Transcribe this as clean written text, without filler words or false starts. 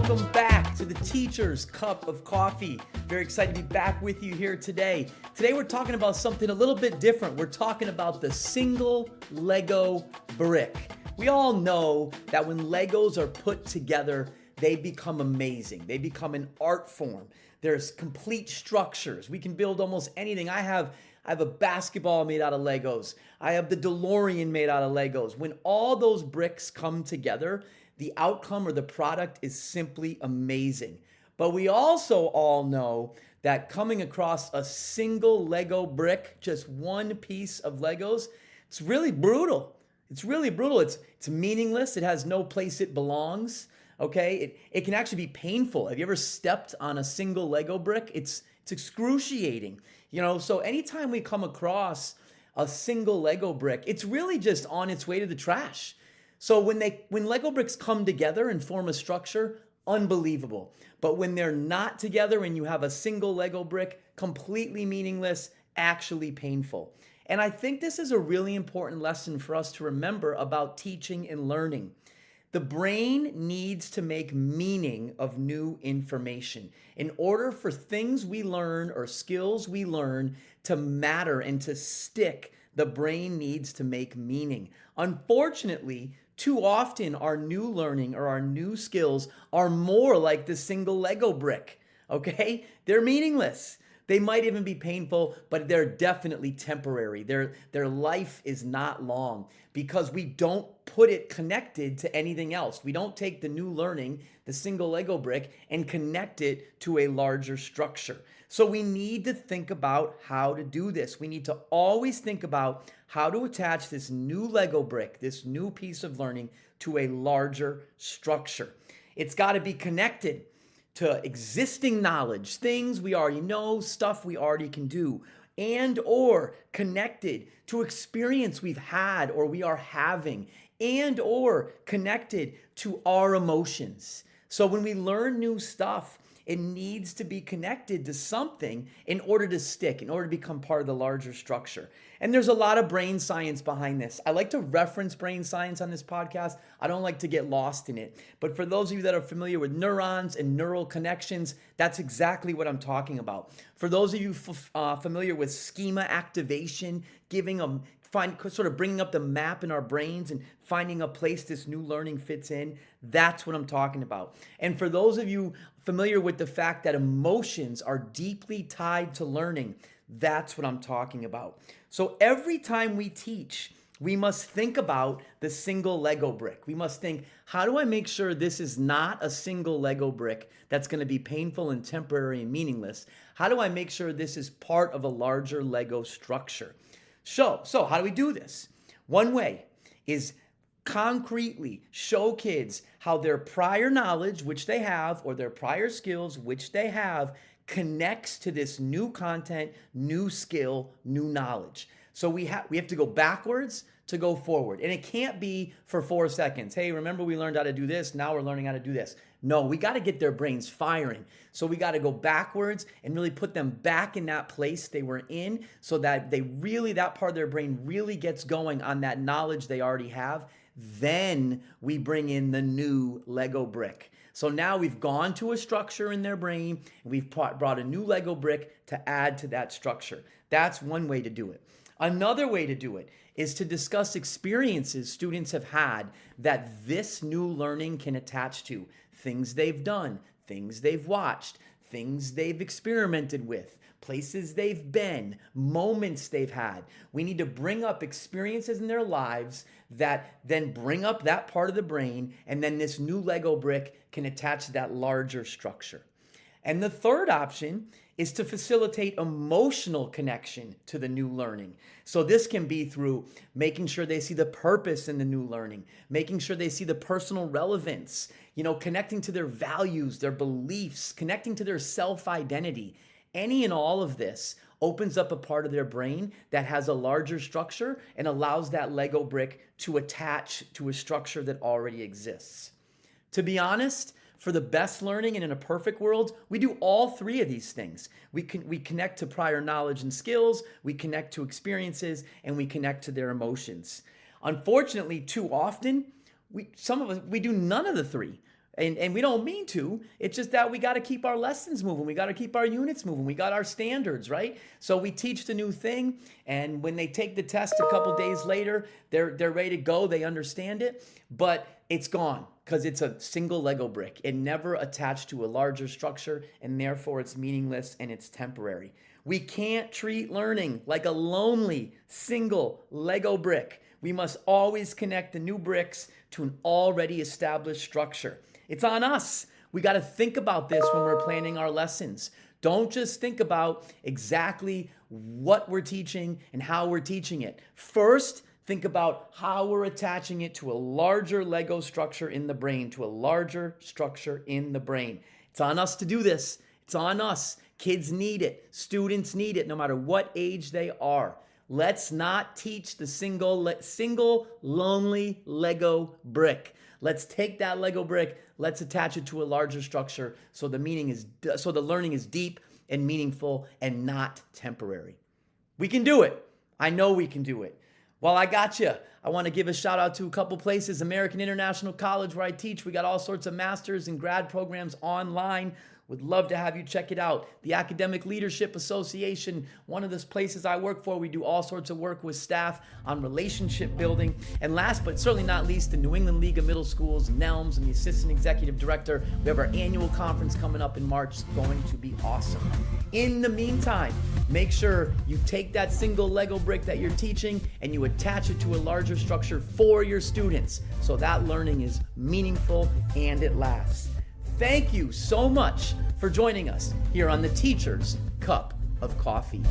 Welcome back to the Teacher's Cup of Coffee. Very excited to be back with you here today. Today we're talking about something a little bit different. We're talking about the single Lego brick. We all know that when Legos are put together, they become amazing. They become an art form. There's complete structures. We can build almost anything. I have a basketball made out of Legos. I have the DeLorean made out of Legos. When all those bricks come together, the outcome or the product is simply amazing. But we also all know that coming across a single Lego brick, just one piece of Legos, it's really brutal. It's really brutal. It's meaningless. It has no place it belongs. Okay? It can actually be painful. Have you ever stepped on a single Lego brick? It's excruciating. So anytime we come across a single Lego brick, it's really just on its way to the trash. So when Lego bricks come together and form a structure, unbelievable. But when they're not together and you have a single Lego brick, completely meaningless, actually painful. And I think this is a really important lesson for us to remember about teaching and learning. The brain needs to make meaning of new information. In order for things we learn or skills we learn to matter and to stick, the brain needs to make meaning. Unfortunately, too often our new learning or our new skills are more like the single Lego brick, okay? They're meaningless. They might even be painful, but they're definitely temporary. Their life is not long because we don't put it connected to anything else. We don't take the new learning, the single Lego brick, and connect it to a larger structure. So we need to think about how to do this. We need to always think about how to attach this new Lego brick, this new piece of learning, to a larger structure. It's got to be connected to existing knowledge, things we already know, stuff we already can do, and or connected to experience we've had or we are having, and or connected to our emotions. So when we learn new stuff, it needs to be connected to something in order to stick, in order to become part of the larger structure. And there's a lot of brain science behind this. I like to reference brain science on this podcast. I don't like to get lost in it. But for those of you that are familiar with neurons and neural connections, that's exactly what I'm talking about. For those of you familiar with schema activation, sort of bringing up the map in our brains and finding a place this new learning fits in, that's what I'm talking about. And for those of you familiar with the fact that emotions are deeply tied to learning, that's what I'm talking about. So every time we teach, we must think about the single Lego brick. We must think, how do I make sure this is not a single Lego brick that's going to be painful and temporary and meaningless? How do I make sure this is part of a larger Lego structure? So how do we do this? One way is concretely show kids how their prior knowledge, which they have, or their prior skills, which they have, connects to this new content, new skill, new knowledge. So we have to go backwards to go forward. And it can't be for 4 seconds. Hey, remember we learned how to do this, now we're learning how to do this. No, we got to get their brains firing. So we got to go backwards and really put them back in that place they were in so that that part of their brain really gets going on that knowledge they already have. Then we bring in the new Lego brick. So now we've gone to a structure in their brain, and we've brought a new Lego brick to add to that structure. That's one way to do it. Another way to do it is to discuss experiences students have had that this new learning can attach to. Things they've done, things they've watched, things they've experimented with, places they've been, moments they've had. We need to bring up experiences in their lives that then bring up that part of the brain, and then this new Lego brick can attach to that larger structure. And the third option is to facilitate emotional connection to the new learning. So this can be through making sure they see the purpose in the new learning, making sure they see the personal relevance, connecting to their values, their beliefs, connecting to their self-identity. Any and all of this opens up a part of their brain that has a larger structure and allows that Lego brick to attach to a structure that already exists. To be honest, for the best learning and in a perfect world, we do all three of these things. We connect to prior knowledge and skills, we connect to experiences, and we connect to their emotions. Unfortunately, too often, we do none of the three. And we don't mean to. It's just that we got to keep our lessons moving. We got to keep our units moving. We got our standards, right? So we teach the new thing, and when they take the test a couple days later, they're ready to go. They understand it, but it's gone because it's a single Lego brick. It never attached to a larger structure, and therefore it's meaningless and it's temporary. We can't treat learning like a lonely single Lego brick. We must always connect the new bricks to an already established structure. It's on us. We got to think about this when we're planning our lessons. Don't just think about exactly what we're teaching and how we're teaching it. First, think about how we're attaching it to a larger Lego structure in the brain, to a larger structure in the brain. It's on us to do this. It's on us. Kids need it. Students need it, no matter what age they are. Let's not teach the single lonely Lego brick. Let's take that Lego brick, let's attach it to a larger structure so the learning is deep and meaningful and not temporary. We can do it. I know we can do it. While I got you, I want to give a shout out to a couple places. American International College, where I teach. We got all sorts of masters and grad programs online. Would love to have you check it out. The Academic Leadership Association, one of the places I work for, we do all sorts of work with staff on relationship building. And last but certainly not least, the New England League of Middle Schools, NELMS, and the Assistant Executive Director. We have our annual conference coming up in March. It's going to be awesome. In the meantime, make sure you take that single Lego brick that you're teaching and you attach it to a larger structure for your students so that learning is meaningful and it lasts. Thank you so much for joining us here on the Teacher's Cup of Coffee.